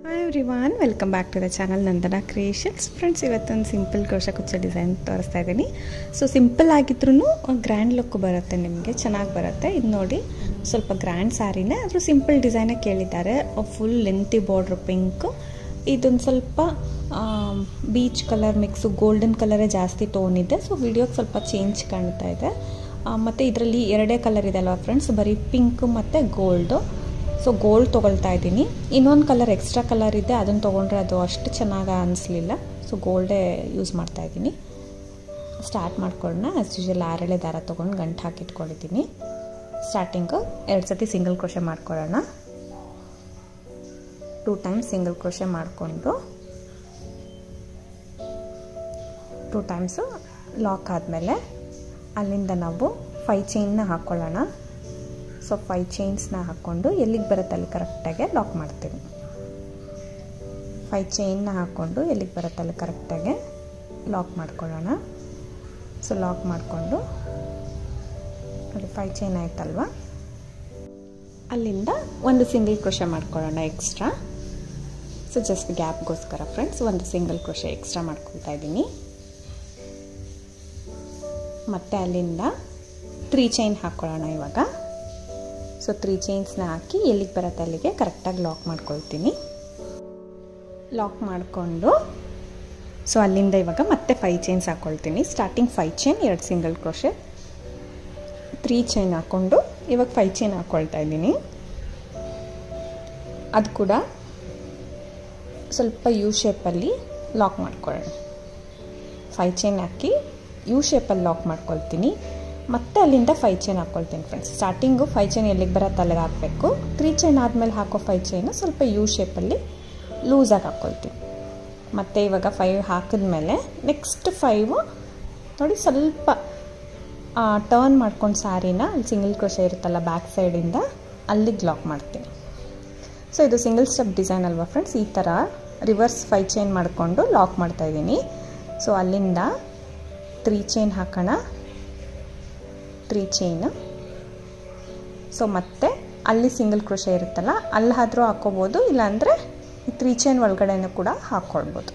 Hi everyone, welcome back to the channel Nandana Creations. Friends, ಇವತ್ತೊಂದು simple crochet ಕುಚ್ಚ design ತೋರಿಸ್ತಾ ಇದ್ದೀನಿ. ಸೊ ಸಿಂಪಲ್ ಆಗಿದ್ರೂ ಗ್ರ್ಯಾಂಡ್ ಲುಕ್ ಬರುತ್ತೆ, ನಿಮಗೆ ಚೆನ್ನಾಗಿ ಬರುತ್ತೆ. ಇದು ನೋಡಿ, ಸ್ವಲ್ಪ ಗ್ರ್ಯಾಂಡ್ ಸ್ಯಾರಿನೇ ಆದರೂ ಸಿಂಪಲ್ ಡಿಸೈನೇ ಕೇಳಿದ್ದಾರೆ. ಫುಲ್ ಲೆಂತಿ ಬಾರ್ಡ್ರ್ ಪಿಂಕು, ಇದೊಂದು ಸ್ವಲ್ಪ ಬೀಚ್ ಕಲರ್ ಮಿಕ್ಸು, ಗೋಲ್ಡನ್ ಕಲರೇ ಜಾಸ್ತಿ ಟೋನ್ ಇದೆ. ಸೊ ವಿಡಿಯೋಗೆ ಸ್ವಲ್ಪ ಚೇಂಜ್ ಕಾಣ್ತಾ ಇದೆ. ಮತ್ತು ಇದರಲ್ಲಿ ಎರಡೇ ಕಲರ್ ಇದೆ ಅಲ್ವಾ ಫ್ರೆಂಡ್ಸ್, ಬರೀ ಪಿಂಕ್ ಮತ್ತು ಗೋಲ್ಡು. ಸೊ ಗೋಲ್ಡ್ ತೊಗೊಳ್ತಾ ಇದ್ದೀನಿ. ಇನ್ನೊಂದು ಕಲರ್ ಎಕ್ಸ್ಟ್ರಾ ಕಲರ್ ಇದೆ, ಅದನ್ನು ತೊಗೊಂಡ್ರೆ ಅದು ಅಷ್ಟು ಚೆನ್ನಾಗಿ ಅನಿಸ್ಲಿಲ್ಲ. ಸೊ ಗೋಲ್ಡೇ ಯೂಸ್ ಮಾಡ್ತಾ ಇದ್ದೀನಿ. ಸ್ಟಾರ್ಟ್ ಮಾಡ್ಕೊಳ್ಳೋಣ. ಆ್ಯಸ್ ಯೂಶುವಲ್ 6 ದಾರ ತೊಗೊಂಡು ಗಂಟು ಹಾಕಿಟ್ಕೊಂಡಿದ್ದೀನಿ. ಸ್ಟಾರ್ಟಿಂಗು 2 ಸತಿ ಸಿಂಗಲ್ ಕ್ರೋಶೆ ಮಾಡ್ಕೊಳ್ಳೋಣ. 2 ಟೈಮ್ಸ್ ಸಿಂಗಲ್ ಕ್ರೋಶೆ ಮಾಡಿಕೊಂಡು 2 ಟೈಮ್ಸು ಲಾಕ್ ಆದಮೇಲೆ ಅಲ್ಲಿಂದ ನಾವು 5 ಚೈನ್ನ ಹಾಕ್ಕೊಳ್ಳೋಣ. ಸೊ 5 ಚೈನ್ಸ್ನ ಹಾಕ್ಕೊಂಡು ಎಲ್ಲಿಗೆ ಬರುತ್ತೆ ಅಲ್ಲಿ ಕರೆಕ್ಟಾಗಿ ಲಾಕ್ ಮಾಡ್ತೀನಿ. 5 ಚೈನ್ನ ಹಾಕ್ಕೊಂಡು ಎಲ್ಲಿಗೆ ಬರುತ್ತೆ ಅಲ್ಲಿ ಕರೆಕ್ಟಾಗಿ ಲಾಕ್ ಮಾಡ್ಕೊಳ್ಳೋಣ. ಸೊ ಲಾಕ್ ಮಾಡಿಕೊಂಡು ಅಲ್ಲಿ 5 ಚೈನ್ ಆಯ್ತಲ್ವ, ಅಲ್ಲಿಂದ ಒಂದು ಸಿಂಗಲ್ ಕ್ರೋಶೆ ಮಾಡ್ಕೊಳ್ಳೋಣ ಎಕ್ಸ್ಟ್ರಾ. ಸೊ ಜಸ್ಟ್ ಗ್ಯಾಪ್ಗೋಸ್ಕರ ಫ್ರೆಂಡ್ಸ್ ಒಂದು ಸಿಂಗಲ್ ಕ್ರೋಶೆ ಎಕ್ಸ್ಟ್ರಾ ಮಾಡ್ಕೊಳ್ತಾ ಇದ್ದೀನಿ. ಮತ್ತು ಅಲ್ಲಿಂದ 3 ಚೈನ್ ಹಾಕ್ಕೊಳ್ಳೋಣ ಇವಾಗ. ಸೊ 3 ಚೈನ್ಸ್ನ ಹಾಕಿ ಎಲ್ಲಿಗೆ ಬರುತ್ತೆ ಅಲ್ಲಿಗೆ ಕರೆಕ್ಟಾಗಿ ಲಾಕ್ ಮಾಡ್ಕೊಳ್ತೀನಿ. ಲಾಕ್ ಮಾಡಿಕೊಂಡು ಸೊ ಅಲ್ಲಿಂದ ಇವಾಗ ಮತ್ತೆ 5 ಚೈನ್ಸ್ ಹಾಕ್ಕೊಳ್ತೀನಿ. Starting 5 chain, 2 single crochet, 3 chain ಹಾಕ್ಕೊಂಡು ಇವಾಗ 5 ಚೈನ್ ಹಾಕ್ಕೊಳ್ತಾ ಇದ್ದೀನಿ. ಅದು ಕೂಡ ಸ್ವಲ್ಪ ಯು ಶೇಪಲ್ಲಿ ಲಾಕ್ ಮಾಡ್ಕೊಳ್ಳೋಣ. 5 ಚೈನ್ ಹಾಕಿ ಯು ಶೇಪಲ್ಲಿ ಲಾಕ್ ಮಾಡ್ಕೊಳ್ತೀನಿ. ಮತ್ತು ಅಲ್ಲಿಂದ 5 ಚೈನ್ ಹಾಕ್ಕೊಳ್ತೀನಿ ಫ್ರೆಂಡ್ಸ್. ಸ್ಟಾರ್ಟಿಂಗು 5 ಚೈನ್ ಎಲ್ಲಿಗೆ ಬರುತ್ತೆ ಅಲ್ಲಿಗೆ ಹಾಕಬೇಕು. 3 ಚೈನ್ ಆದಮೇಲೆ ಹಾಕೋ 5 ಚೈನು ಸ್ವಲ್ಪ ಯು ಶೇಪಲ್ಲಿ ಲೂಸಾಗಿ ಹಾಕ್ಕೊಳ್ತೀನಿ. ಮತ್ತು ಇವಾಗ 5 ಹಾಕಿದ್ಮೇಲೆ ನೆಕ್ಸ್ಟ್ 5 ನೋಡಿ ಸ್ವಲ್ಪ ಟರ್ನ್ ಮಾಡ್ಕೊಂಡು ಸ್ಯಾರಿನ ಅಲ್ಲಿ ಸಿಂಗಲ್ ಕ್ರೋಶೆ ಇರುತ್ತಲ್ಲ ಬ್ಯಾಕ್ ಸೈಡಿಂದ ಅಲ್ಲಿಗೆ ಲಾಕ್ ಮಾಡ್ತೀನಿ. ಸೊ ಇದು ಸಿಂಗಲ್ ಸ್ಟೆಪ್ ಡಿಸೈನ್ ಅಲ್ವಾ ಫ್ರೆಂಡ್ಸ್, ಈ ಥರ ರಿವರ್ಸ್ 5 ಚೈನ್ ಮಾಡಿಕೊಂಡು ಲಾಕ್ ಮಾಡ್ತಾಯಿದ್ದೀನಿ. ಸೊ ಅಲ್ಲಿಂದ 3 ಚೈನ್ ಹಾಕೋಣ, 3 ಚೈನು. ಸೊ ಮತ್ತೆ ಅಲ್ಲಿ ಸಿಂಗಲ್ ಕ್ರೋಶೆ ಇರುತ್ತಲ್ಲ ಅಲ್ಲಾದರೂ ಹಾಕ್ಕೋಬೋದು, ಇಲ್ಲಾಂದರೆ ಈ 3 ಚೈನ್ ಒಳಗಡೆನೂ ಕೂಡ ಹಾಕ್ಕೊಳ್ಬೋದು.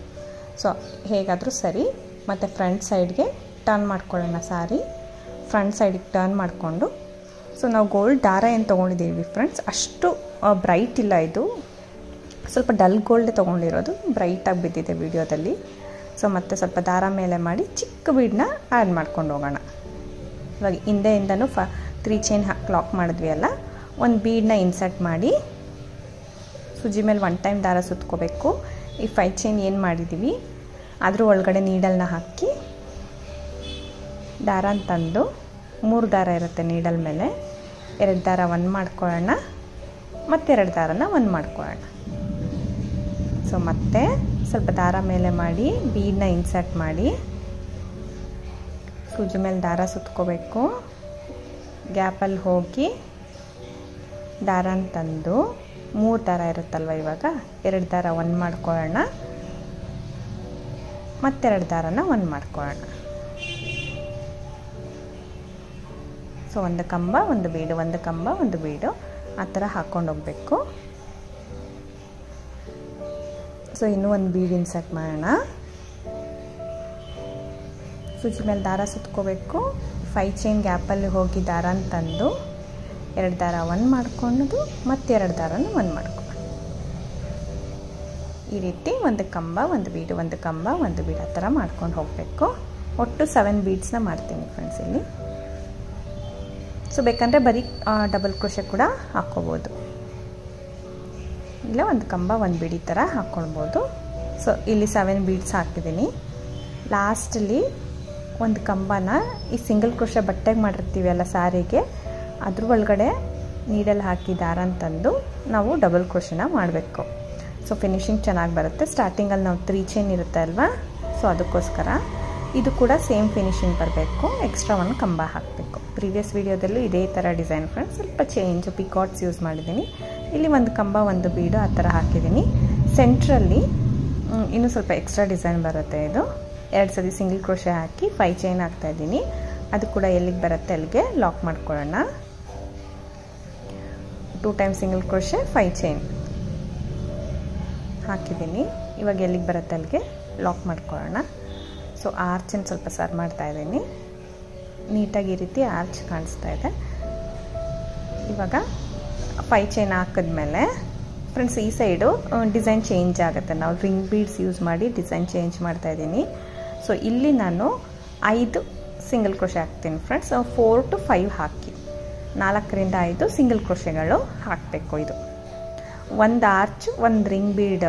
ಸೊ ಹೇಗಾದರೂ ಸರಿ. ಮತ್ತು ಫ್ರಂಟ್ ಸೈಡ್ಗೆ ಟರ್ನ್ ಮಾಡ್ಕೊಳ್ಳೋಣ. ಸ್ಯಾರಿ ಫ್ರಂಟ್ ಸೈಡಿಗೆ ಟರ್ನ್ ಮಾಡಿಕೊಂಡು, ಸೊ ನಾವು ಗೋಲ್ಡ್ ದಾರ ಏನು ತೊಗೊಂಡಿದ್ದೀವಿ ಫ್ರೆಂಡ್ಸ್, ಅಷ್ಟು ಬ್ರೈಟ್ ಇಲ್ಲ, ಇದು ಸ್ವಲ್ಪ ಡಲ್ ಗೋಲ್ಡೇ ತೊಗೊಂಡಿರೋದು, ಬ್ರೈಟಾಗಿ ಬಿದ್ದಿದೆ ವಿಡಿಯೋದಲ್ಲಿ. ಸೊ ಮತ್ತೆ ಸ್ವಲ್ಪ ದಾರ ಮೇಲೆ ಮಾಡಿ ಚಿಕ್ಕ ಬೀಡನ್ನ ಆ್ಯಡ್ ಮಾಡ್ಕೊಂಡು ಹೋಗೋಣ. ಇವಾಗ ಹಿಂದೆಯಿಂದನೂ 3 ಚೈನ್ ಲಾಕ್ ಮಾಡಿದ್ವಿ ಅಲ್ಲ, ಒಂದು ಬೀಡನ್ನ ಇನ್ಸರ್ಟ್ ಮಾಡಿ ಸೂಜಿ ಮೇಲೆ 1 ಟೈಮ್ ದಾರ ಸುತ್ಕೋಬೇಕು. ಈ 5 ಚೈನ್ ಏನು ಮಾಡಿದ್ದೀವಿ ಅದ್ರ ಒಳಗಡೆ ನೀಡಲ್ನ ಹಾಕಿ ದಾರ ತಂದು 3 ದಾರ ಇರುತ್ತೆ ನೀಡಲ್ ಮೇಲೆ, 2 ದಾರ 1 ಮಾಡ್ಕೊಳ್ಳೋಣ, ಮತ್ತು 2 ದಾರನ 1 ಮಾಡ್ಕೊಳ್ಳೋಣ. ಸೊ ಮತ್ತೆ ಸ್ವಲ್ಪ ದಾರ ಮೇಲೆ ಮಾಡಿ ಬೀಡನ್ನ ಇನ್ಸರ್ಟ್ ಮಾಡಿ ಸೂಜಿ ಮೇಲೆ ದಾರ ಸುತ್ಕೋಬೇಕು. ಗ್ಯಾಪಲ್ಲಿ ಹೋಗಿ ದಾರ ತಂದು 3 ದಾರ ಇರುತ್ತಲ್ವ, ಇವಾಗ 2 ದಾರ 1 ಮಾಡ್ಕೊಳ್ಳೋಣ, ಮತ್ತು 2 ದಾರನ 1 ಮಾಡ್ಕೊಳ್ಳೋಣ. ಸೊ ಒಂದು ಕಂಬ ಒಂದು ಬೀಡು, ಒಂದು ಕಂಬ ಒಂದು ಬೀಡು, ಆ ಥರ ಹಾಕ್ಕೊಂಡು ಹೋಗಬೇಕು. ಸೊ ಇನ್ನೂ ಒಂದು ಬೀಡ್ ಇನ್ಸರ್ಟ್ ಮಾಡೋಣ. ಸೂಜಿ ಮೇಲೆ ದಾರ ಸುತ್ಕೋಬೇಕು. 5 ಚೈನ್ ಗ್ಯಾಪಲ್ಲಿ ಹೋಗಿ ದಾರ ತಂದು 2 ದಾರ 1 ಮಾಡ್ಕೊಂಡು ಮತ್ತು 2 ದಾರನ 1 ಮಾಡ್ಕೊಂಡು ಈ ರೀತಿ ಒಂದು ಕಂಬ ಒಂದು ಬೀಡು, ಒಂದು ಕಂಬ ಒಂದು ಬೀಡು ಆ ಥರ ಮಾಡ್ಕೊಂಡು ಹೋಗಬೇಕು. ಒಟ್ಟು 7 ಬೀಡ್ಸ್ನ ಮಾಡ್ತೀನಿ ಫ್ರೆಂಡ್ಸ್ ಇಲ್ಲಿ. ಸೊ ಬೇಕಂದರೆ ಬರೀ ಡಬಲ್ ಕ್ರೋಶೆ ಕೂಡ ಹಾಕ್ಕೋಬೋದು, ಇಲ್ಲ ಒಂದು ಕಂಬ ಒಂದು ಬೀಡಿ ಥರ ಹಾಕ್ಕೊಳ್ಬೋದು. ಸೊ ಇಲ್ಲಿ 7 ಬೀಡ್ಸ್ ಹಾಕಿದ್ದೀನಿ. ಲಾಸ್ಟಲ್ಲಿ ಒಂದು ಕಂಬನ ಈ ಸಿಂಗಲ್ ಕ್ರೋಶೆ ಬಟ್ಟೆಗೆ ಮಾಡಿರ್ತೀವಿ ಅಲ್ಲ ಸ್ಯಾರಿಗೆ, ಅದ್ರ ಒಳಗಡೆ ನೀಡಲ್ಲಿ ಹಾಕಿ ದಾರ ತಂದು ನಾವು ಡಬಲ್ ಕ್ರೋಶೆನ ಮಾಡಬೇಕು. ಸೊ ಫಿನಿಶಿಂಗ್ ಚೆನ್ನಾಗಿ ಬರುತ್ತೆ. ಸ್ಟಾರ್ಟಿಂಗಲ್ಲಿ ನಾವು 3 ಚೈನ್ ಇರುತ್ತೆ ಅಲ್ವಾ, ಸೊ ಅದಕ್ಕೋಸ್ಕರ ಇದು ಕೂಡ ಸೇಮ್ ಫಿನಿಶಿಂಗ್ ಬರಬೇಕು. ಎಕ್ಸ್ಟ್ರಾ ಒಂದು ಕಂಬ ಹಾಕಬೇಕು. ಪ್ರೀವಿಯಸ್ ವೀಡಿಯೋದಲ್ಲೂ ಇದೇ ಥರ ಡಿಸೈನ್ ಫ್ರೆಂಡ್ಸ್, ಸ್ವಲ್ಪ ಚೇಂಜ್ ಪಿಕಾಟ್ಸ್ ಯೂಸ್ ಮಾಡಿದ್ದೀನಿ. ಇಲ್ಲಿ ಒಂದು ಕಂಬ ಒಂದು ಬೀಡು ಆ ಥರ ಹಾಕಿದ್ದೀನಿ. ಸೆಂಟ್ರಲ್ಲಿ ಇನ್ನೂ ಸ್ವಲ್ಪ ಎಕ್ಸ್ಟ್ರಾ ಡಿಸೈನ್ ಬರುತ್ತೆ. ಇದು 2 ಸತಿ ಸಿಂಗಲ್ ಕ್ರೋಶೆ ಹಾಕಿ 5 ಚೈನ್ ಹಾಕ್ತಾಯಿದ್ದೀನಿ. ಅದು ಕೂಡ ಎಲ್ಲಿಗೆ ಬರುತ್ತೆ ಅಲ್ಲಿಗೆ ಲಾಕ್ ಮಾಡ್ಕೊಳ್ಳೋಣ. 2 ಟೈಮ್ ಸಿಂಗಲ್ ಕ್ರೋಶೆ 5 ಚೈನ್. ಹಾಕಿದ್ದೀನಿ. ಇವಾಗ ಎಲ್ಲಿಗೆ ಬರುತ್ತೆ ಅಲ್ಲಿಗೆ ಲಾಕ್ ಮಾಡ್ಕೊಳ್ಳೋಣ. ಸೊ ಆರ್ಚನ್ನು ಸ್ವಲ್ಪ ಸರ್ ಮಾಡ್ತಾ ಇದ್ದೀನಿ. ನೀಟಾಗಿ ಈ ರೀತಿ ಆರ್ಚ್ ಕಾಣಿಸ್ತಾ ಇದೆ. ಇವಾಗ 5 ಚೈನ್ ಹಾಕಿದ್ಮೇಲೆ ಫ್ರೆಂಡ್ಸ್ ಈ ಸೈಡು ಡಿಸೈನ್ ಚೇಂಜ್ ಆಗುತ್ತೆ. ನಾವು ರಿಂಗ್ ಬೀಡ್ಸ್ ಯೂಸ್ ಮಾಡಿ ಡಿಸೈನ್ ಚೇಂಜ್ ಮಾಡ್ತಾ ಇದ್ದೀನಿ. ಸೊ ಇಲ್ಲಿ ನಾನು 5 ಸಿಂಗಲ್ ಕ್ರೋಶೆ ಹಾಕ್ತೀನಿ ಫ್ರೆಂಡ್ಸ್. 4 to 5 ಹಾಕಿ 4 ರಿಂದ 5 ಸಿಂಗಲ್ ಕ್ರೋಶೆಗಳು ಹಾಕಬೇಕು. ಇದು ಒಂದು ಆರ್ಚ್, ಒಂದು ರಿಂಗ್ ಬೀಡ್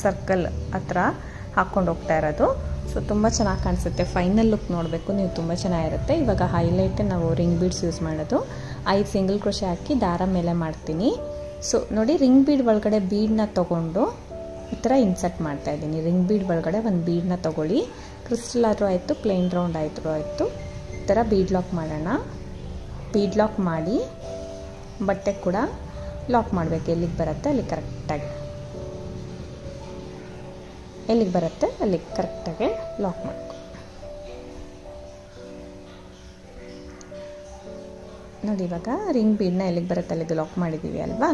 ಸರ್ಕಲ್ ಹತ್ರ ಹಾಕ್ಕೊಂಡು ಹೋಗ್ತಾ ಇರೋದು. ಸೊ ತುಂಬ ಚೆನ್ನಾಗಿ ಕಾಣಿಸುತ್ತೆ. ಫೈನಲ್ ಲುಕ್ ನೋಡಬೇಕು ನೀವು, ತುಂಬ ಚೆನ್ನಾಗಿರುತ್ತೆ. ಇವಾಗ ಹೈಲೈಟ್ ನಾವು ರಿಂಗ್ ಬೀಡ್ಸ್ ಯೂಸ್ ಮಾಡೋದು. 5 ಸಿಂಗಲ್ ಕ್ರೋಶೆ ಹಾಕಿ ದಾರ ಮೇಲೆ ಮಾಡ್ತೀನಿ. ಸೊ ನೋಡಿ, ರಿಂಗ್ ಬೀಡ್ ಒಳಗಡೆ ಬೀಡನ್ನ ತೊಗೊಂಡು ಈ ಥರ ಇನ್ಸರ್ಟ್ ಮಾಡ್ತಾ ಇದ್ದೀನಿ. ರಿಂಗ್ ಬೀಡ್ ಒಳಗಡೆ ಒಂದು ಬೀಡನ್ನ ತೊಗೊಳ್ಳಿ. ಕ್ರಿಸ್ಟಲ್ ಆದರೂ ಆಯಿತು, ಪ್ಲೇನ್ ರೌಂಡ್ ಆಯಿತು ಆಯಿತು. ಈ ಥರ ಬೀಡ್ ಲಾಕ್ ಮಾಡೋಣ. ಬೀಡ್ ಲಾಕ್ ಮಾಡಿ ಬಟ್ಟೆ ಕೂಡ ಲಾಕ್ ಮಾಡಬೇಕು. ಎಲ್ಲಿಗೆ ಬರುತ್ತೆ ಅಲ್ಲಿ ಕರೆಕ್ಟಾಗಿ, ಎಲ್ಲಿಗೆ ಬರುತ್ತೆ ಅಲ್ಲಿ ಕರೆಕ್ಟಾಗಿ ಲಾಕ್ ಮಾಡ್ಕೊ. ನೋಡಿ, ಇವಾಗ ರಿಂಗ್ ಬೀಡನ್ನ ಎಲ್ಲಿಗೆ ಬರುತ್ತೆ ಅಲ್ಲಿಗೆ ಲಾಕ್ ಮಾಡಿದ್ದೀವಿ ಅಲ್ವಾ.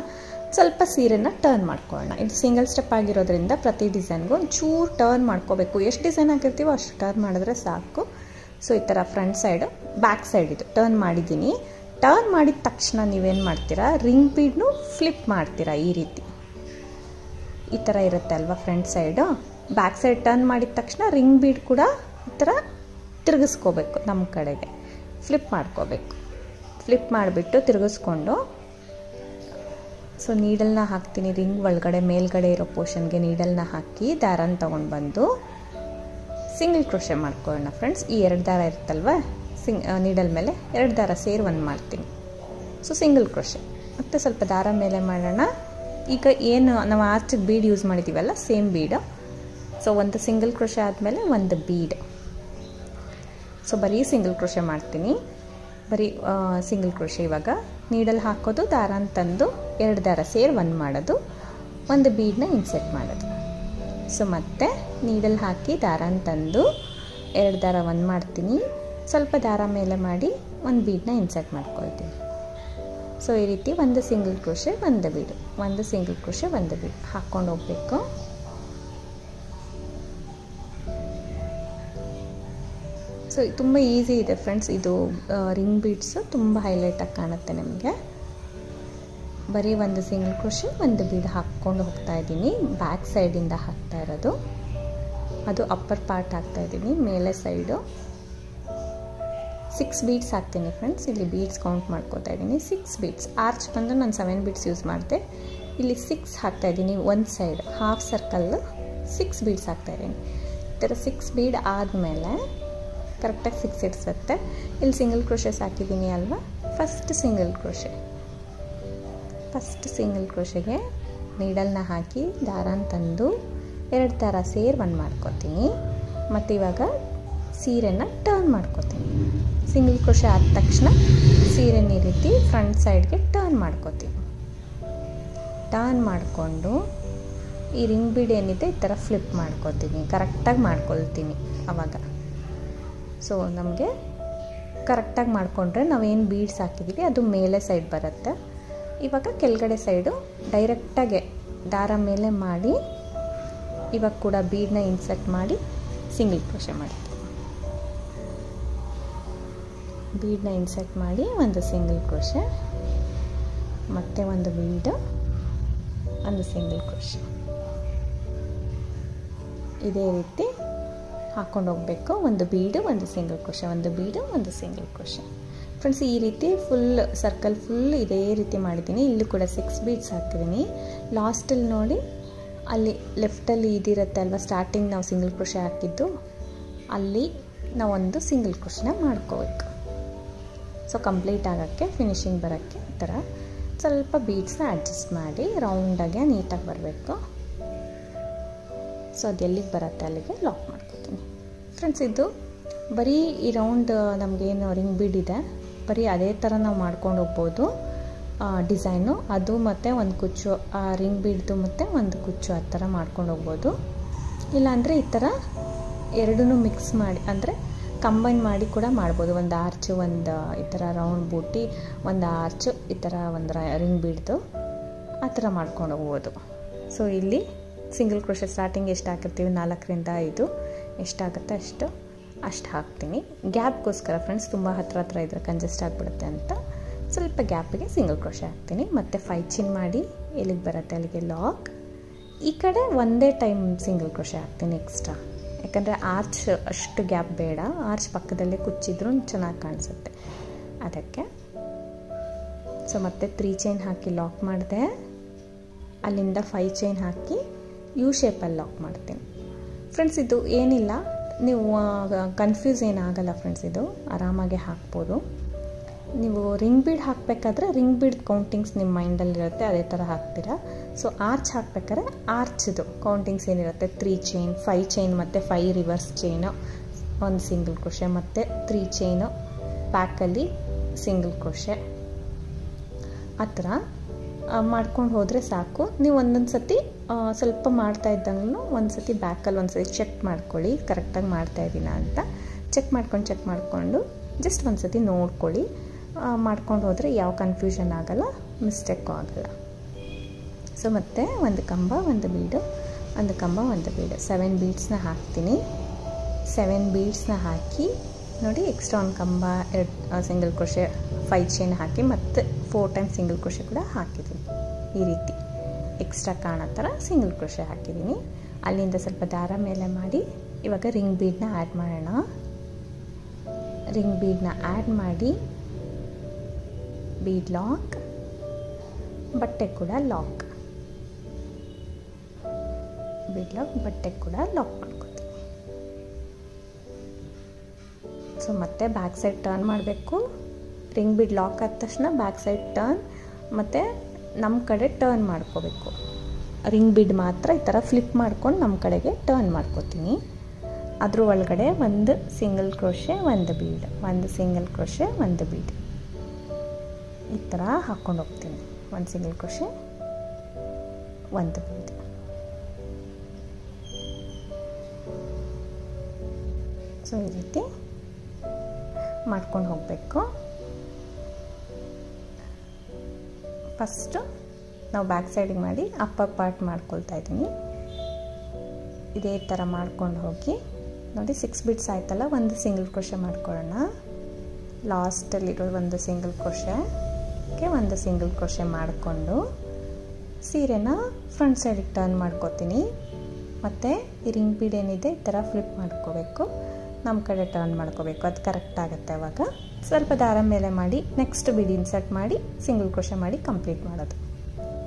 ಸ್ವಲ್ಪ ಸೀರೆನ ಟರ್ನ್ ಮಾಡ್ಕೊಳ್ಳೋಣ. ಇದು ಸಿಂಗಲ್ ಸ್ಟೆಪ್ ಆಗಿರೋದ್ರಿಂದ ಪ್ರತಿ ಡಿಸೈನ್ಗೂ ಒಂಚೂರು ಟರ್ನ್ ಮಾಡ್ಕೋಬೇಕು. ಎಷ್ಟು ಡಿಸೈನ್ ಹಾಕಿರ್ತೀವೋ ಅಷ್ಟು ಟರ್ನ್ ಮಾಡಿದ್ರೆ ಸಾಕು. ಸೊ ಈ ಥರ ಫ್ರಂಟ್ ಸೈಡು, ಬ್ಯಾಕ್ ಸೈಡ್ ಇದು ಟರ್ನ್ ಮಾಡಿದ್ದೀನಿ. ಟರ್ನ್ ಮಾಡಿದ ತಕ್ಷಣ ನೀವೇನು ಮಾಡ್ತೀರಾ, ರಿಂಗ್ ಬೀಡ್ನು ಫ್ಲಿಪ್ ಮಾಡ್ತೀರಾ. ಈ ರೀತಿ ಈ ಥರ ಇರುತ್ತೆ ಅಲ್ವಾ front side. Back side turn ಮಾಡಿದ ತಕ್ಷಣ ರಿಂಗ್ ಬೀಡ್ ಕೂಡ ಈ ಥರ ತಿರುಗಿಸ್ಕೋಬೇಕು, ನಮ್ಮ ಕಡೆಗೆ ಫ್ಲಿಪ್ ಮಾಡ್ಕೋಬೇಕು. ಫ್ಲಿಪ್ ಮಾಡಿಬಿಟ್ಟು ತಿರುಗಿಸ್ಕೊಂಡು, ಸೊ ನೀಡಲ್ನ ಹಾಕ್ತೀನಿ. ರಿಂಗ್ ಒಳಗಡೆ ಮೇಲ್ಗಡೆ ಇರೋ ಪೋರ್ಷನ್ಗೆ ನೀಡಲ್ನ ಹಾಕಿ ದಾರನ ತೊಗೊಂಡು ಬಂದು ಸಿಂಗಲ್ ಕ್ರೋಶೆ ಮಾಡ್ಕೊಳ್ಳೋಣ ಫ್ರೆಂಡ್ಸ್. ಈ 2 ದಾರ ಇರುತ್ತಲ್ವ ನೀಡಲ್ ಮೇಲೆ 2 ದಾರ ಸೇರಿ ಒಂದು ಮಾಡ್ತೀನಿ. ಸೊ ಸಿಂಗಲ್ ಕ್ರೋಶೆ ಮತ್ತು ಸ್ವಲ್ಪ ದಾರ ಮೇಲೆ ಮಾಡೋಣ. ಈಗ ಏನು ನಾವು ಆರ್ಚಿಗೆ ಬೀಡ್ ಯೂಸ್ ಮಾಡಿದ್ದೀವಲ್ಲ, ಸೇಮ್ ಬೀಡು. ಸೊ ಒಂದು ಸಿಂಗಲ್ ಕ್ರೋಶೆ ಆದಮೇಲೆ ಒಂದು ಬೀಡ್. ಸೊ ಬರೀ ಸಿಂಗಲ್ ಕ್ರೋಶೆ ಮಾಡ್ತೀನಿ, ಬರೀ ಸಿಂಗಲ್ ಕ್ರೋಶೆ. ಇವಾಗ ನೀಡಲ್ ಹಾಕೋದು, ದಾರನ ತಂದು 2 ದಾರ ಸೇರಿ ಒಂದು ಮಾಡೋದು, ಒಂದು ಬೀಡನ್ನ ಇನ್ಸರ್ಟ್ ಮಾಡೋದು. ಸೊ ಮತ್ತೆ ನೀಡಲ್ ಹಾಕಿ ದಾರನ ತಂದು 2 ದಾರ ಒಂದು ಮಾಡ್ತೀನಿ, ಸ್ವಲ್ಪ ದಾರ ಮೇಲೆ ಮಾಡಿ ಒಂದು ಬೀಡನ್ನ ಇನ್ಸರ್ಟ್ ಮಾಡ್ಕೊಳ್ತೀನಿ. ಸೊ ಈ ರೀತಿ ಒಂದು ಸಿಂಗಲ್ ಕ್ರೋಶೆ ಒಂದು ಬೀಡು, ಒಂದು ಸಿಂಗಲ್ ಕ್ರೋಶೆ ಒಂದು ಬೀಡು ಹಾಕ್ಕೊಂಡು ಹೋಗಬೇಕು. ಸೊ ತುಂಬ ಈಸಿ ಇದೆ ಫ್ರೆಂಡ್ಸ್. ಇದು ರಿಂಗ್ ಬೀಡ್ಸು ತುಂಬ ಹೈಲೈಟಾಗಿ ಕಾಣುತ್ತೆ ನಿಮಗೆ. ಬರೀ ಒಂದು ಸಿಂಗಲ್ ಕ್ರೋಶೆ ಒಂದು ಬೀಡ್ ಹಾಕ್ಕೊಂಡು ಹೋಗ್ತಾ ಇದ್ದೀನಿ. ಬ್ಯಾಕ್ ಸೈಡಿಂದ ಹಾಕ್ತಾ ಇರೋದು, ಅದು ಅಪ್ಪರ್ ಪಾರ್ಟ್ ಹಾಕ್ತಾ ಇದ್ದೀನಿ. ಮೇಲೆ ಸೈಡು 6 ಬೀಡ್ಸ್ ಹಾಕ್ತೀನಿ ಫ್ರೆಂಡ್ಸ್. ಇಲ್ಲಿ ಬೀಡ್ಸ್ ಕೌಂಟ್ ಮಾಡ್ಕೋತಾ ಇದ್ದೀನಿ. 6 ಬೀಡ್ಸ್. ಆರ್ಚ್ ಬಂದು ನಾನು 7 ಬೀಡ್ಸ್ ಯೂಸ್ ಮಾಡಿದೆ. ಇಲ್ಲಿ 6 ಹಾಕ್ತಾ ಇದ್ದೀನಿ. ಒಂದು ಸೈಡ್ ಹಾಫ್ ಸರ್ಕಲ್ 6 ಬೀಡ್ಸ್ ಹಾಕ್ತಾ ಇದ್ದೀನಿ. ಈ ಥರ 6 ಬೀಡ್ ಆದಮೇಲೆ ಕರೆಕ್ಟಾಗಿ 6 ಇಡ್ಸುತ್ತೆ. ಇಲ್ಲಿ ಸಿಂಗಲ್ ಕ್ರೋಶೆಸ್ ಹಾಕಿದ್ದೀನಿ ಅಲ್ವಾ. ಫಸ್ಟ್ ಸಿಂಗಲ್ ಕ್ರೋಶೆಗೆ ನೀಡಲ್ನ ಹಾಕಿ ದಾರನ ತಂದು 2 ದಾರ ಸೇರಿ ಒಂದು ಮಾಡ್ಕೋತೀನಿ. ಮತ್ತು ಇವಾಗ ಸೀರೆನ ಟರ್ನ್ ಮಾಡ್ಕೋತೀನಿ. ಸಿಂಗಲ್ ಕ್ರೋಶೆ ಆದ ತಕ್ಷಣ ಸೀರೆನ ಈ ರೀತಿ ಫ್ರಂಟ್ ಸೈಡ್ಗೆ ಟರ್ನ್ ಮಾಡ್ಕೋತೀನಿ. ಟರ್ನ್ ಮಾಡಿಕೊಂಡು ಈ ರಿಂಗ್ ಬೀಡ್ ಏನಿದೆ ಈ ಥರ ಫ್ಲಿಪ್ ಮಾಡ್ಕೋತೀನಿ. ಕರೆಕ್ಟಾಗಿ ಮಾಡ್ಕೊಳ್ತೀನಿ ಆವಾಗ. ಸೊ ನಮಗೆ ಕರೆಕ್ಟಾಗಿ ಮಾಡಿಕೊಂಡ್ರೆ ನಾವೇನು ಬೀಡ್ಸ್ ಹಾಕಿದ್ದೀವಿ ಅದು ಮೇಲೆ ಸೈಡ್ ಬರುತ್ತೆ. ಇವಾಗ ಕೆಳಗಡೆ ಸೈಡು ಡೈರೆಕ್ಟಾಗೆ ದಾರ ಮೇಲೆ ಮಾಡಿ ಇವಾಗ ಕೂಡ ಬೀಡನ್ನ ಇನ್ಸರ್ಟ್ ಮಾಡಿ ಸಿಂಗಲ್ ಕ್ರೋಶೆ ಮಾಡ್ತೀವಿ. ಬೀಡನ್ನ ಇನ್ಸರ್ಟ್ ಮಾಡಿ ಒಂದು ಸಿಂಗಲ್ ಕ್ರೋಶೆ, ಮತ್ತು ಒಂದು ಬೀಡು, ಒಂದು ಸಿಂಗಲ್ ಕ್ರೋಶೆ. ಇದೇ ರೀತಿ ಹಾಕ್ಕೊಂಡು ಹೋಗಬೇಕು. ಒಂದು ಬೀಡು, ಒಂದು ಸಿಂಗಲ್ ಕ್ರೋಶೆ, ಒಂದು ಬೀಡು, ಒಂದು ಸಿಂಗಲ್ ಕ್ರೋಶೆ. ಫ್ರೆಂಡ್ಸ್ ಈ ರೀತಿ ಫುಲ್ ಸರ್ಕಲ್ ಫುಲ್ ಇದೇ ರೀತಿ ಮಾಡಿದ್ದೀನಿ. ಇಲ್ಲೂ ಕೂಡ 6 ಬೀಡ್ಸ್ ಹಾಕಿದ್ದೀನಿ. ಲಾಸ್ಟಲ್ಲಿ ನೋಡಿ, ಅಲ್ಲಿ ಲೆಫ್ಟಲ್ಲಿ ಇದಿರುತ್ತೆ ಅಲ್ವಾ, ಸ್ಟಾರ್ಟಿಂಗ್ ನಾವು ಸಿಂಗಲ್ ಕ್ರೋಶೆ ಹಾಕಿದ್ದು, ಅಲ್ಲಿ ನಾವೊಂದು ಸಿಂಗಲ್ ಕ್ರೋಶೆನ ಮಾಡ್ಕೋಬೇಕು. ಸೊ ಕಂಪ್ಲೀಟ್ ಆಗೋಕ್ಕೆ, ಫಿನಿಶಿಂಗ್ ಬರೋಕ್ಕೆ ಈ ಥರ ಸ್ವಲ್ಪ ಬೀಡ್ಸ್ನ ಅಡ್ಜಸ್ಟ್ ಮಾಡಿ ರೌಂಡಾಗೆ ನೀಟಾಗಿ ಬರಬೇಕು. ಸೊ ಅದು ಎಲ್ಲಿಗೆ ಬರುತ್ತೆ ಅಲ್ಲಿಗೆ ಲಾಕ್ ಮಾಡ್ಕೋತೀನಿ ಫ್ರೆಂಡ್ಸ್. ಇದು ಬರೀ ಈ ರೌಂಡ್ ನಮಗೇನು ರಿಂಗ್ ಬೀಡ್ ಇದೆ, ಬರೀ ಅದೇ ಥರ ನಾವು ಮಾಡ್ಕೊಂಡು ಹೋಗ್ಬೋದು ಡಿಸೈನು. ಅದು ಮತ್ತು ಒಂದು ಕುಚ್ಚು, ರಿಂಗ್ ಬೀಡ್ದು ಮತ್ತು ಒಂದು ಕುಚ್ಚು ಆ ಥರ ಮಾಡ್ಕೊಂಡು ಹೋಗ್ಬೋದು. ಇಲ್ಲಾಂದರೆ ಈ ಥರ ಎರಡೂ ಮಿಕ್ಸ್ ಮಾಡಿ, ಅಂದರೆ ಕಂಬೈನ್ ಮಾಡಿ ಕೂಡ ಮಾಡ್ಬೋದು. ಒಂದು ಆರ್ಚು, ಒಂದು ಈ ಥರ ರೌಂಡ್ ಬೂಟಿ, ಒಂದು ಆರ್ಚು, ಈ ಥರ ಒಂದು ರಿಂಗ್ ಬೀಡ್ದು ಆ ಥರ ಮಾಡ್ಕೊಂಡು ಹೋಗ್ಬೋದು. ಸೊ ಇಲ್ಲಿ ಸಿಂಗಲ್ ಕ್ರೋಶೆ ಸ್ಟಾರ್ಟಿಂಗ್ ಎಷ್ಟು ಹಾಕಿರ್ತೀವಿ 4ರಿಂದ 5 ಎಷ್ಟಾಗುತ್ತೆ ಅಷ್ಟು ಹಾಕ್ತೀನಿ. ಗ್ಯಾಪ್ಗೋಸ್ಕರ ಫ್ರೆಂಡ್ಸ್, ತುಂಬ ಹತ್ರ ಇದ್ದರೆ ಕಂಜೆಸ್ಟ್ ಆಗಿಬಿಡುತ್ತೆ ಅಂತ ಸ್ವಲ್ಪ ಗ್ಯಾಪಿಗೆ ಸಿಂಗಲ್ ಕ್ರೋಶೆ ಹಾಕ್ತೀನಿ. ಮತ್ತು 5 ಚೈನ್ ಮಾಡಿ ಎಲ್ಲಿಗೆ ಬರುತ್ತೆ ಅಲ್ಲಿಗೆ ಲಾಕ್. ಈ ಕಡೆ ಒಂದೇ ಟೈಮ್ ಸಿಂಗಲ್ ಕ್ರೋಶೆ ಹಾಕ್ತೀನಿ ಎಕ್ಸ್ಟ್ರಾ, ಯಾಕಂದರೆ ಆರ್ಚ್ ಅಷ್ಟು ಗ್ಯಾಪ್ ಬೇಡ, ಆರ್ಚ್ ಪಕ್ಕದಲ್ಲೇ ಕುಚ್ಚಿದ್ರೂ ಚೆನ್ನಾಗಿ ಕಾಣಿಸುತ್ತೆ ಅದಕ್ಕೆ. ಸೊ ಮತ್ತೆ 3 ಚೈನ್ ಹಾಕಿ ಲಾಕ್ ಮಾಡಿದೆ. ಅಲ್ಲಿಂದ 5 ಚೈನ್ ಹಾಕಿ ಯು ಶೇಪಲ್ಲಿ ಲಾಕ್ ಮಾಡ್ತೀನಿ. ಫ್ರೆಂಡ್ಸ್ ಇದು ಏನಿಲ್ಲ, ನೀವು ಕನ್ಫ್ಯೂಸ್ ಏನಾಗಲ್ಲ ಫ್ರೆಂಡ್ಸ್, ಇದು ಆರಾಮಾಗೆ ಹಾಕ್ಬೋದು. ನೀವು ರಿಂಗ್ ಬೀಡ್ ಹಾಕಬೇಕಾದ್ರೆ ರಿಂಗ್ ಬೀಡ್ ಕೌಂಟಿಂಗ್ಸ್ ನಿಮ್ಮ ಮೈಂಡಲ್ಲಿರುತ್ತೆ, ಅದೇ ಥರ ಹಾಕ್ತೀರಾ. ಸೊ ಆರ್ಚ್ ಹಾಕ್ಬೇಕಾದ್ರೆ ಆರ್ಚ್ದು ಕೌಂಟಿಂಗ್ಸ್ ಏನಿರುತ್ತೆ 3 ಚೈನ್ 5 ಚೈನ್ ಮತ್ತು 5 ರಿವರ್ಸ್ ಚೈನು, 1 ಸಿಂಗಲ್ ಕ್ರೋಶೆ ಮತ್ತು 3 ಚೈನು ಬ್ಯಾಕಲ್ಲಿ ಸಿಂಗಲ್ ಕ್ರೋಶೆ, ಆ ಥರ ಮಾಡ್ಕೊಂಡು ಹೋದರೆ ಸಾಕು. ನೀವು ಒಂದೊಂದು ಸತಿ ಸ್ವಲ್ಪ ಮಾಡ್ತಾ ಇದ್ದಂಗೂ ಒಂದು ಸತಿ ಬ್ಯಾಕಲ್ಲಿ ಒಂದು ಸತಿ ಚೆಕ್ ಮಾಡ್ಕೊಳ್ಳಿ, ಕರೆಕ್ಟಾಗಿ ಮಾಡ್ತಾಯಿದ್ದೀನ ಅಂತ ಚೆಕ್ ಮಾಡಿಕೊಂಡು ಜಸ್ಟ್ ಒಂದು ಸತಿ ನೋಡ್ಕೊಳ್ಳಿ. ಮಾಡ್ಕೊಂಡು ಹೋದರೆ ಯಾವ ಕನ್ಫ್ಯೂಷನ್ ಆಗಲ್ಲ, ಮಿಸ್ಟೇಕು ಆಗಲ್ಲ. ಸೊ ಮತ್ತು ಒಂದು ಕಂಬ ಒಂದು ಬೀಡು, ಒಂದು ಕಂಬ ಒಂದು ಬೀಡು, 7 ಬೀಡ್ಸ್ನ ಹಾಕ್ತೀನಿ. 7 ಬೀಡ್ಸ್ನ ಹಾಕಿ ನೋಡಿ, ಎಕ್ಸ್ಟ್ರಾ ಒಂದು ಕಂಬ 2 ಸಿಂಗಲ್ ಕ್ರೋಶೆ 5 ಚೈನ್ ಹಾಕಿ ಮತ್ತು 4 ಟೈಮ್ ಸಿಂಗಲ್ ಕ್ರೋಶೆ ಕೂಡ ಹಾಕಿದ್ದೀನಿ. ಈ ರೀತಿ ಎಕ್ಸ್ಟ್ರಾ ಕಾಣೋ ಥರ ಸಿಂಗಲ್ ಕ್ರೋಶೆ ಹಾಕಿದ್ದೀನಿ. ಅಲ್ಲಿಂದ ಸ್ವಲ್ಪ ದಾರ ಮೇಲೆ ಮಾಡಿ ಇವಾಗ ರಿಂಗ್ ಬೀಡನ್ನ ಆ್ಯಡ್ ಮಾಡೋಣ. ರಿಂಗ್ ಬೀಡನ್ನ ಆ್ಯಡ್ ಮಾಡಿ ಬೀಡ್ ಲಾಕ್, ಬಟ್ಟೆ ಕೂಡ ಲಾಕ್, ಬೀಡ್ ಲಾಕ್, ಬಟ್ಟೆ ಕೂಡ ಲಾಕ್ ಮಾಡ್ಕೊತೀನಿ. ಸೊ ಮತ್ತೆ ಬ್ಯಾಕ್ ಸೈಡ್ ಟರ್ನ್ ಮಾಡಬೇಕು. ರಿಂಗ್ ಬೀಡ್ ಲಾಕ್ ಆದ ತಕ್ಷಣ ಬ್ಯಾಕ್ ಸೈಡ್ ಟರ್ನ್ ಮತ್ತು ನಮ್ಮ ಕಡೆ ಟರ್ನ್ ಮಾಡ್ಕೋಬೇಕು. ರಿಂಗ್ ಬೀಡ್ ಮಾತ್ರ ಈ ಥರ ಫ್ಲಿಪ್ ಮಾಡ್ಕೊಂಡು ನಮ್ಮ ಕಡೆಗೆ ಟರ್ನ್ ಮಾಡ್ಕೋತೀನಿ. ಅದ್ರ ಒಳಗಡೆ 1 single crochet 1 bead, 1 single crochet 1 bead, ಈ ಥರ ಹಾಕ್ಕೊಂಡು ಹೋಗ್ತೀನಿ. 1 ಸಿಂಗಲ್ ಕ್ರೋಶೆ 1 ಬೀಡ್. ಸೊ ಈ ರೀತಿ ಮಾಡ್ಕೊಂಡು ಹೋಗಬೇಕು. ಫಸ್ಟು ನಾವು ಬ್ಯಾಕ್ ಸೈಡಿಗೆ ಮಾಡಿ ಅಪ್ಪರ್ ಪಾರ್ಟ್ ಮಾಡ್ಕೊಳ್ತಾ ಇದ್ದೀನಿ. ಇದೇ ಥರ ಮಾಡ್ಕೊಂಡು ಹೋಗಿ ನೋಡಿ, 6 ಬೀಡ್ಸ್ ಆಯ್ತಲ್ಲ, 1 ಸಿಂಗಲ್ ಕ್ರೋಶೆ ಮಾಡ್ಕೊಳ್ಳೋಣ. ಲಾಸ್ಟಲ್ಲಿರೋ 1 ಸಿಂಗಲ್ ಕ್ರೋಶೆಗೆ 1 ಸಿಂಗಲ್ ಕ್ರೋಶೆ ಮಾಡಿಕೊಂಡು ಸೀರೆನ ಫ್ರಂಟ್ ಸೈಡಿಗೆ ಟರ್ನ್ ಮಾಡ್ಕೋತೀನಿ. ಮತ್ತು ಈ ರಿಂಗ್ ಬೀಡ್ ಏನಿದೆ ಈ ಥರ ಫ್ಲಿಪ್ ಮಾಡ್ಕೋಬೇಕು, ನಮ್ಮ ಕಡೆ ಟರ್ನ್ ಮಾಡ್ಕೋಬೇಕು, ಅದು ಕರೆಕ್ಟ್ ಆಗುತ್ತೆ. ಅವಾಗ ಸ್ವಲ್ಪ ದಾರ ಮೇಲೆ ಮಾಡಿ ನೆಕ್ಸ್ಟ್ ಬೀಡ್ ಇನ್ಸರ್ಟ್ ಮಾಡಿ ಸಿಂಗಲ್ ಕ್ರೋಶೆ ಮಾಡಿ ಕಂಪ್ಲೀಟ್ ಮಾಡೋದು.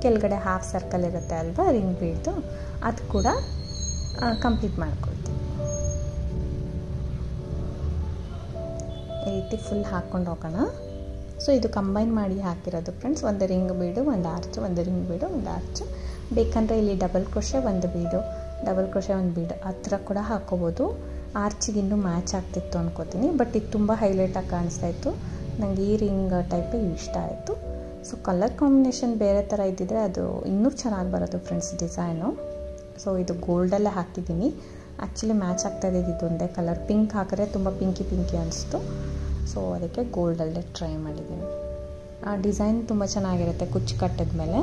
ಕೆಳಗಡೆ ಹಾಫ್ ಸರ್ಕಲ್ ಇರುತ್ತೆ ಅಲ್ವಾ ರಿಂಗ್ ಬೀಡ್ದು, ಅದು ಕೂಡ ಕಂಪ್ಲೀಟ್ ಮಾಡ್ಕೊಳ್ತೀವಿ. ಈ ರೀತಿ ಫುಲ್ ಹಾಕ್ಕೊಂಡು ಹೋಗೋಣ. ಸೊ ಇದು ಕಂಬೈನ್ ಮಾಡಿ ಹಾಕಿರೋದು ಫ್ರೆಂಡ್ಸ್, 1 ರಿಂಗ್ ಬೀಡು 1 ಆರ್ಚು, 1 ರಿಂಗ್ ಬೀಡು 1 ಆರ್ಚು. ಬೇಕಂದರೆ ಇಲ್ಲಿ ಡಬಲ್ ಕ್ರೋಶೆ 1 ಬೀಡು, ಡಬಲ್ ಕ್ರೋಶೆ 1 ಬೀಡು ಆ ಥರ ಕೂಡ ಹಾಕೋಬೋದು. ಆರ್ಚಿಗೆ ಇನ್ನೂ ಮ್ಯಾಚ್ ಆಗ್ತಿತ್ತು ಅನ್ಕೋತೀನಿ, ಬಟ್ ಇದು ತುಂಬ ಹೈಲೈಟಾಗಿ ಕಾಣಿಸ್ತಾ ಇತ್ತು. ನನಗೆ ಈ ರಿಂಗ್ ಟೈಪೇ ಇಷ್ಟ ಆಯಿತು. ಸೊ ಕಲರ್ ಕಾಂಬಿನೇಷನ್ ಬೇರೆ ಥರ ಇದ್ದಿದ್ರೆ ಅದು ಇನ್ನೂ ಚೆನ್ನಾಗಿ ಬರೋದು ಫ್ರೆಂಡ್ಸ್ ಡಿಸೈನು. ಸೊ ಇದು ಗೋಲ್ಡಲ್ಲೇ ಹಾಕಿದ್ದೀನಿ, ಆ್ಯಕ್ಚುಲಿ ಮ್ಯಾಚ್ ಆಗ್ತಾ ಇದ್ದಿದ್ದು ಒಂದೇ ಕಲರ್. ಪಿಂಕ್ ಹಾಕಿದ್ರೆ ತುಂಬ ಪಿಂಕಿ ಅನಿಸ್ತು, ಸೊ ಅದಕ್ಕೆ ಗೋಲ್ಡಲ್ಲೇ ಟ್ರೈ ಮಾಡಿದ್ದೀನಿ. ಆ ಡಿಸೈನ್ ತುಂಬ ಚೆನ್ನಾಗಿರುತ್ತೆ ಕುಚ್ಚು ಕಟ್ಟಿದ ಮೇಲೆ.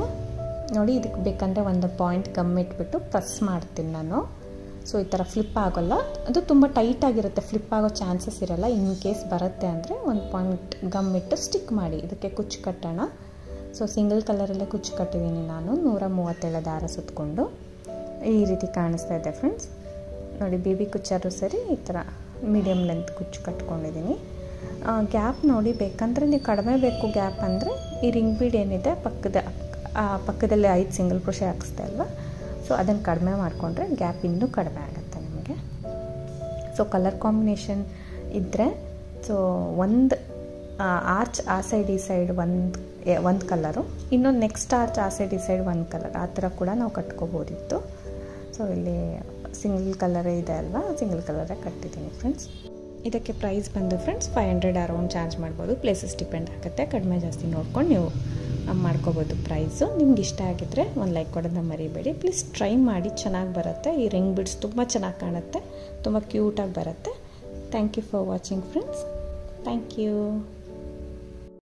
ನೋಡಿ, ಇದಕ್ಕೆ ಬೇಕಂದರೆ 1 ಪಾಯಿಂಟ್ ಗಮ್ ಇಟ್ಬಿಟ್ಟು ಪ್ರೆಸ್ ಮಾಡ್ತೀನಿ ನಾನು. ಸೊ ಈ ಥರ ಫ್ಲಿಪ್ ಆಗೋಲ್ಲ, ಅದು ತುಂಬ ಟೈಟಾಗಿರುತ್ತೆ, ಫ್ಲಿಪ್ ಆಗೋ ಚಾನ್ಸಸ್ ಇರೋಲ್ಲ. ಇನ್ ಕೇಸ್ ಬರುತ್ತೆ ಅಂದರೆ 1 ಪಾಯಿಂಟ್ ಗಮ್ ಇಟ್ಟು ಸ್ಟಿಕ್ ಮಾಡಿ ಇದಕ್ಕೆ ಕುಚ್ಚು ಕಟ್ಟೋಣ. ಸೊ ಸಿಂಗಲ್ ಕಲರಲ್ಲೇ ಕುಚ್ಚು ಕಟ್ಟಿದ್ದೀನಿ ನಾನು, 137 ದಾರ ಸುತ್ತಕೊಂಡು. ಈ ರೀತಿ ಕಾಣಿಸ್ತಾ ಇದೆ ಫ್ರೆಂಡ್ಸ್. ನೋಡಿ, ಬೇಬಿ ಕುಚ್ಚಾರು ಸರಿ ಈ ಥರ ಮೀಡಿಯಮ್ ಲೆಂತ್ ಕುಚ್ಚು ಕಟ್ಕೊಂಡಿದ್ದೀನಿ. ಗ್ಯಾಪ್ ನೋಡಿ, ಬೇಕಂದರೆ ನೀವು ಕಡಿಮೆ ಬೇಕು ಗ್ಯಾಪ್ ಅಂದರೆ ಈ ರಿಂಗ್ ಬೀಡ್ ಏನಿದೆ ಪಕ್ಕದಲ್ಲಿ 5 ಸಿಂಗಲ್ ಕ್ರೋಶೆ ಹಾಕಿಸ್ದೆ ಅಲ್ವಾ, ಸೊ ಅದನ್ನು ಕಡಿಮೆ ಮಾಡಿಕೊಂಡ್ರೆ ಗ್ಯಾಪ್ ಇನ್ನೂ ಕಡಿಮೆ ಆಗುತ್ತೆ ನಿಮಗೆ. ಸೊ ಕಲರ್ ಕಾಂಬಿನೇಷನ್ ಇದ್ದರೆ, ಸೊ 1 ಆರ್ಚ್ ಆ ಸೈಡ್ ಈ ಸೈಡ್ ಒಂದು ಕಲರು, ಇನ್ನೊಂದು ನೆಕ್ಸ್ಟ್ ಆರ್ಚ್ ಆ ಸೈಡ್ ಈ ಸೈಡ್ 1 ಕಲರ್, ಆ ಥರ ಕೂಡ ನಾವು ಕಟ್ಕೋಬೋದಿತ್ತು. ಸೊ ಇಲ್ಲಿ ಸಿಂಗಲ್ ಕಲರೇ ಇದೆ ಅಲ್ವಾ, ಸಿಂಗಲ್ ಕಲರೇ ಕಟ್ಟಿದ್ದೀನಿ ಫ್ರೆಂಡ್ಸ್. ಇದಕ್ಕೆ ಪ್ರೈಸ್ ಬಂದು ಫ್ರೆಂಡ್ಸ್ 500 ಅರೌಂಡ್ ಚಾರ್ಜ್ ಮಾಡ್ಬೋದು. ಪ್ಲೇಸಸ್ ಡಿಪೆಂಡ್ ಆಗುತ್ತೆ, ಕಡಿಮೆ ಜಾಸ್ತಿ ನೋಡ್ಕೊಂಡು ನೀವು ಮಾಡ್ಕೋಬೋದು ಪ್ರೈಸು. ನಿಮ್ಗೆ ಇಷ್ಟ ಆಗಿದ್ದರೆ ಒಂದು ಲೈಕ್ ಕೊಡೋದನ್ನ ಮರಿಬೇಡಿ. ಪ್ಲೀಸ್ ಟ್ರೈ ಮಾಡಿ, ಚೆನ್ನಾಗಿ ಬರುತ್ತೆ. ಈ ರಿಂಗ್ ಬಿಡ್ಸ್ ತುಂಬ ಚೆನ್ನಾಗಿ ಕಾಣುತ್ತೆ, ತುಂಬ ಕ್ಯೂಟಾಗಿ ಬರುತ್ತೆ. Thank you for watching friends. Thank you.